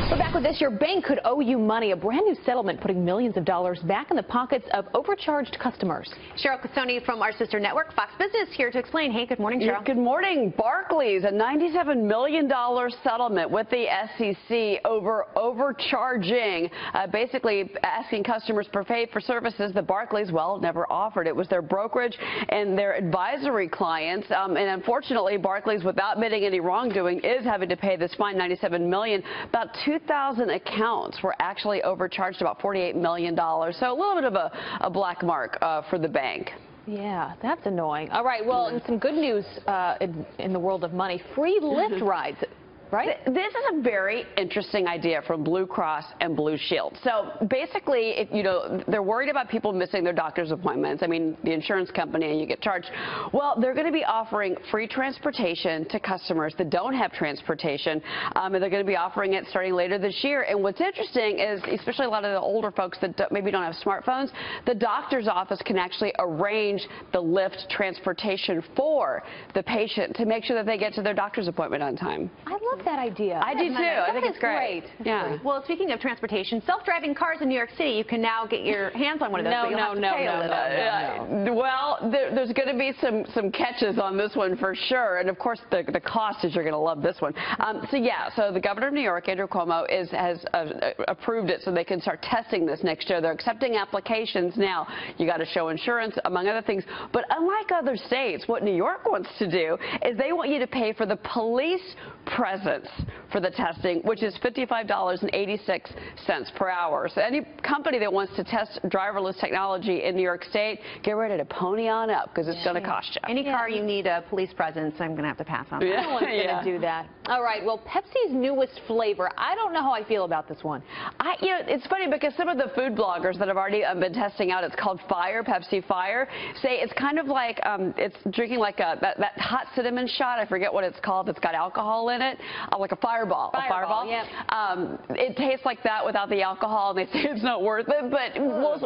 We're back with this. Your bank could owe you money. A brand new settlement putting millions of dollars back in the pockets of overcharged customers. Cheryl Casone from our sister network, Fox Business, here to explain. Hey, good morning, Cheryl. Good morning. Barclays, a $97 million settlement with the SEC over overcharging, basically asking customers to pay for services that Barclays, well, never offered. It was their brokerage and their advisory clients. And unfortunately, Barclays, without admitting any wrongdoing, is having to pay this fine, $97 million. About 2,000 accounts were actually overcharged, about $48 million. So a little bit of a black mark for the bank. Yeah, that's annoying. All right, well, and some good news in the world of money. Free Lyft rides. Right? This is a very interesting idea from Blue Cross and Blue Shield. So basically, they're worried about people missing their doctor's appointments. I mean, the insurance company, and you get charged. Well, they're going to be offering free transportation to customers that don't have transportation, and they're going to be offering it starting later this year. And what's interesting is, especially a lot of the older folks that maybe don't have smartphones, the doctor's office can actually arrange the Lyft transportation for the patient to make sure that they get to their doctor's appointment on time. I love that idea. I do too. I think it's great. Yeah. Well, speaking of transportation, self-driving cars in New York City, you can now get your hands on one of those. No. Well, there's going to be some catches on this one for sure, and of course the cost is you're going to love this one. So the governor of New York, Andrew Cuomo, has approved it so they can start testing this next year. They're accepting applications now. You got to show insurance, among other things. But unlike other states, what New York wants to do is they want you to pay for the police presence for the testing, which is $55.86 per hour. So any company that wants to test driverless technology in New York State, get ready to pony on up because it's going to cost you. Any car you need a police presence, I'm going to have to pass on that. No one's going to do that. All right. Well, Pepsi's newest flavor. I don't know how I feel about this one. It's funny because some of the food bloggers that have already been testing out, it's called Fire, Pepsi Fire, say it's kind of like it's drinking like that hot cinnamon shot. I forget what it's called. It's got alcohol in it. Like a fireball. Yeah. It tastes like that without the alcohol, and they say it's not worth it, but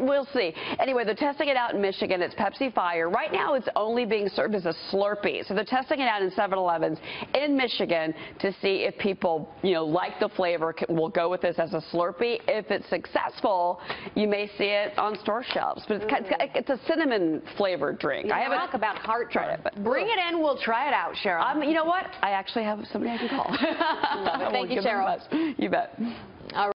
we'll see. Anyway, they're testing it out in Michigan. It's Pepsi Fire. Right now, it's only being served as a Slurpee. So they're testing it out in 7-Elevens in Michigan to see if people, like the flavor, will go with this as a Slurpee. If it's successful, you may see it on store shelves. But it's a cinnamon flavored drink. I haven't talked about heartburn. Tried it, but bring it in. We'll try it out, Cheryl. You know what? I actually have somebody I can call. Love it. Thank you, Cheryl. You bet.